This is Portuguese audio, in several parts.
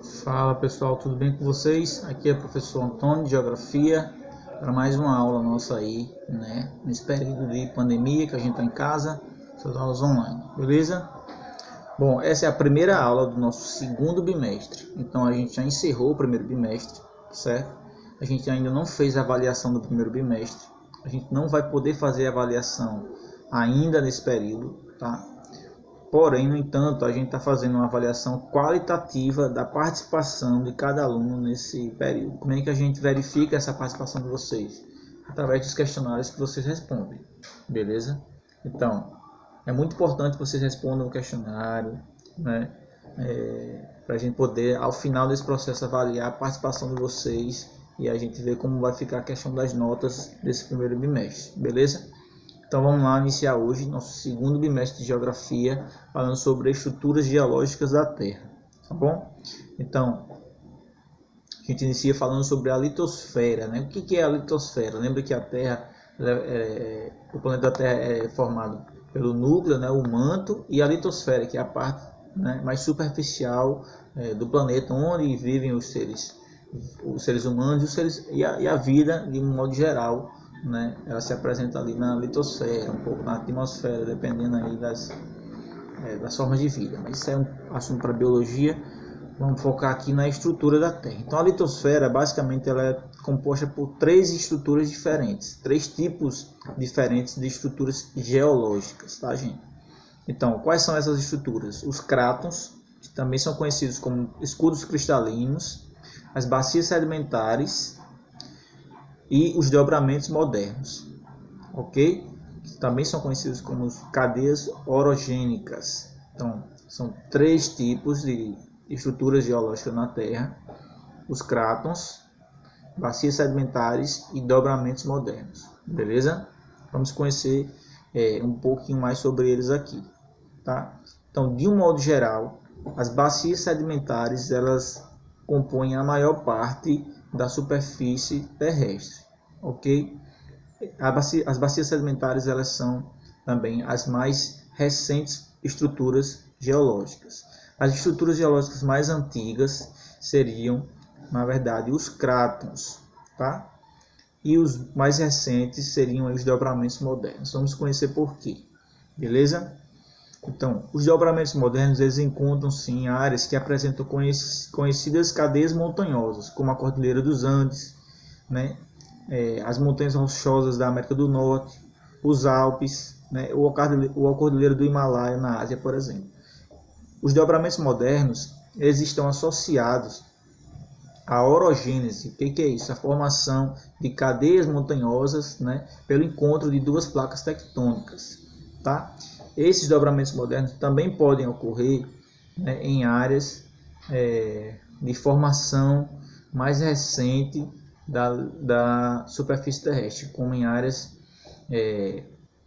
Fala pessoal, tudo bem com vocês? Aqui é o professor Antônio de Geografia para mais uma aula nossa aí, né? Nesse período de pandemia que a gente está em casa, essas aulas online, beleza? Bom, essa é a primeira aula do nosso segundo bimestre, então a gente já encerrou o primeiro bimestre, certo? A gente ainda não fez a avaliação do primeiro bimestre, a gente não vai poder fazer a avaliação ainda nesse período, tá? Porém, no entanto, a gente está fazendo uma avaliação qualitativa da participação de cada aluno nesse período. Como é que a gente verifica essa participação de vocês? Através dos questionários que vocês respondem, beleza? Então, é muito importante que vocês respondam o questionário, né? Para a gente poder, ao final desse processo, avaliar a participação de vocês e a gente ver como vai ficar a questão das notas desse primeiro bimestre, beleza? Então vamos lá iniciar hoje nosso segundo bimestre de Geografia, falando sobre estruturas geológicas da Terra, tá bom? Então, a gente inicia falando sobre a litosfera, né? O que é a litosfera? Lembra que a Terra, o planeta Terra é formado pelo núcleo, né? O manto, e a litosfera, que é a parte, né, mais superficial do planeta, onde vivem os seres humanos e a vida de um modo geral, né? Ela se apresenta ali na litosfera, um pouco na atmosfera, dependendo aí das formas de vida. Mas isso é um assunto para biologia. Vamos focar aqui na estrutura da Terra. Então a litosfera, basicamente, ela é composta por três estruturas diferentes, três tipos diferentes de estruturas geológicas, tá, gente? Então, quais são essas estruturas? Os cratons, que também são conhecidos como escudos cristalinos, as bacias sedimentares e os dobramentos modernos, ok? Também são conhecidos como cadeias orogênicas. Então, são três tipos de estruturas geológicas na Terra: os cratons, bacias sedimentares e dobramentos modernos, beleza? Vamos conhecer um pouquinho mais sobre eles aqui, tá? Então, de um modo geral, as bacias sedimentares, elas compõem a maior parte da superfície terrestre, ok? As bacias sedimentares, elas são também as mais recentes estruturas geológicas. As estruturas geológicas mais antigas seriam, na verdade, os cratons, tá? E os mais recentes seriam os dobramentos modernos. Vamos conhecer por quê, beleza? Então, os dobramentos modernos, eles encontram-se em áreas que apresentam conhecidas cadeias montanhosas, como a Cordilheira dos Andes, né? As montanhas rochosas da América do Norte, os Alpes, né? ou a Cordilheira do Himalaia na Ásia, por exemplo. Os dobramentos modernos, eles estão associados à orogênese. O que é isso? A formação de cadeias montanhosas, né? Pelo encontro de duas placas tectônicas, tá? Esses dobramentos modernos também podem ocorrer, né, em áreas de formação mais recente da superfície terrestre, como em áreas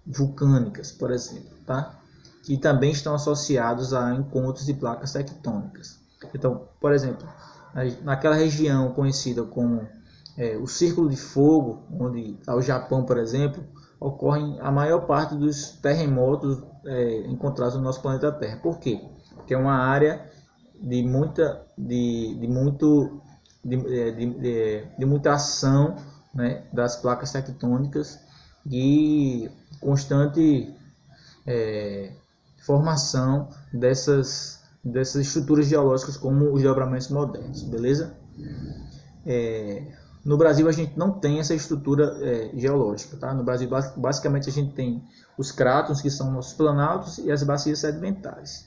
vulcânicas, por exemplo, tá? Que também estão associados a encontros de placas tectônicas. Então, por exemplo, naquela região conhecida como o Círculo de Fogo, onde está o Japão, por exemplo, ocorrem a maior parte dos terremotos encontrados no nosso planeta Terra. Por quê? Porque é uma área de muita ação, né, das placas tectônicas e constante formação dessas estruturas geológicas como os dobramentos modernos, beleza? No Brasil a gente não tem essa estrutura geológica, tá? No Brasil basicamente a gente tem os cratons, que são nossos planaltos, e as bacias sedimentares,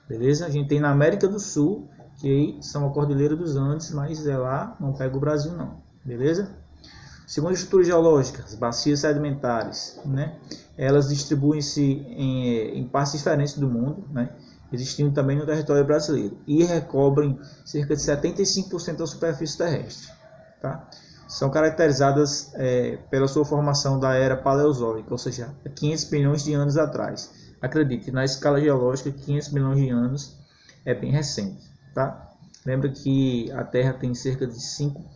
beleza? A gente tem na América do Sul, que aí são a Cordilheira dos Andes, mas lá não pega o Brasil não, beleza? Segunda estrutura geológica, as bacias sedimentares, né? Elas distribuem-se em partes diferentes do mundo, né? Existindo também no território brasileiro, e recobrem cerca de 75% da superfície terrestre, tá? São caracterizadas pela sua formação da era paleozoica, ou seja, 500 milhões de anos atrás. Acredite, na escala geológica, 500 milhões de anos é bem recente, tá? Lembra que a Terra tem cerca de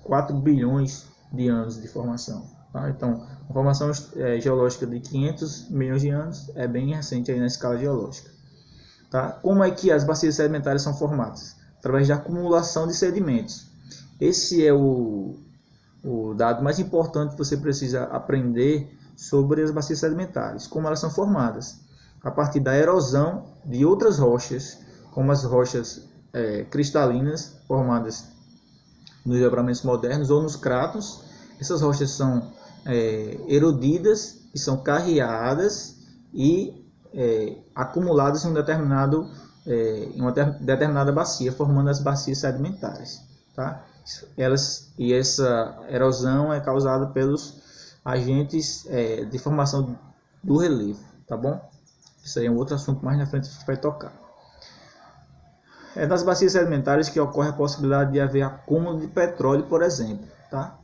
4 bilhões de anos de formação, tá? Então, a formação geológica de 500 milhões de anos é bem recente aí na escala geológica, tá? Como é que as bacias sedimentares são formadas? através da acumulação de sedimentos. Esse é o dado mais importante que você precisa aprender sobre as bacias sedimentares, como elas são formadas, a partir da erosão de outras rochas, como as rochas cristalinas, formadas nos desdobramentos modernos ou nos cratons. Essas rochas são erodidas e são carreadas e acumuladas em uma determinada bacia, formando as bacias sedimentares, tá? Essa erosão é causada pelos agentes de formação do relevo, tá bom? Isso aí é um outro assunto, mais na frente a gente vai tocar. É nas bacias sedimentares que ocorre a possibilidade de haver acúmulo de petróleo, por exemplo, tá?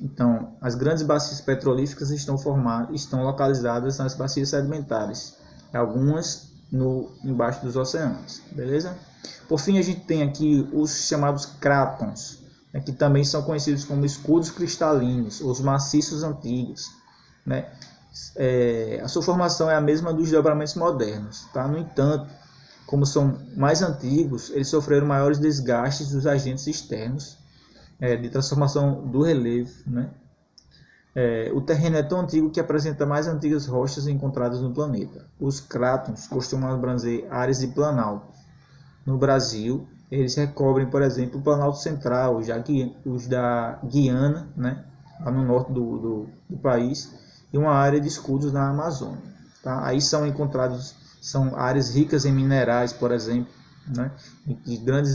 Então, as grandes bacias petrolíferas estão localizadas nas bacias sedimentares, algumas embaixo dos oceanos, beleza? Por fim, a gente tem aqui os chamados crátons, que também são conhecidos como escudos cristalinos, os maciços antigos, né? A sua formação é a mesma dos desdobramentos modernos, tá? No entanto, como são mais antigos, eles sofreram maiores desgastes dos agentes externos de transformação do relevo, né? O terreno é tão antigo que apresenta mais antigas rochas encontradas no planeta. Os crátons costumam abranger áreas de planalto. No Brasil, eles recobrem, por exemplo, o Planalto Central, os da Guiana, né? Lá no norte do país, e uma área de escudos na Amazônia, tá? Aí são áreas ricas em minerais, por exemplo, né? E grandes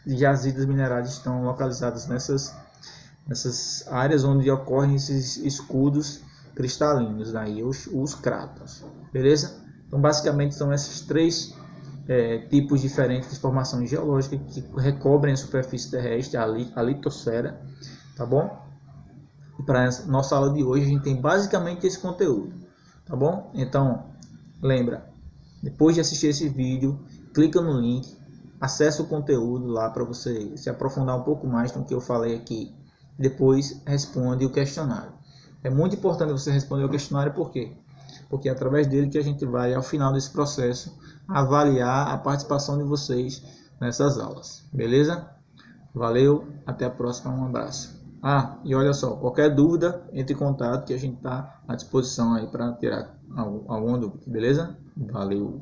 jazidas minerais estão localizadas nessas áreas onde ocorrem esses escudos cristalinos, daí os crátons, beleza? Então, basicamente, são esses três tipos diferentes de formação geológica que recobrem a superfície terrestre, a litosfera, tá bom? E para a nossa aula de hoje a gente tem basicamente esse conteúdo, tá bom? Então, lembra, depois de assistir esse vídeo, clica no link, acessa o conteúdo lá para você se aprofundar um pouco mais no que eu falei aqui. Depois responde o questionário. É muito importante você responder o questionário, por quê? Porque é através dele que a gente vai, ao final desse processo, avaliar a participação de vocês nessas aulas. Beleza? Valeu, até a próxima, um abraço. E olha só, qualquer dúvida, entre em contato que a gente está à disposição aí para tirar alguma dúvida, beleza? Valeu!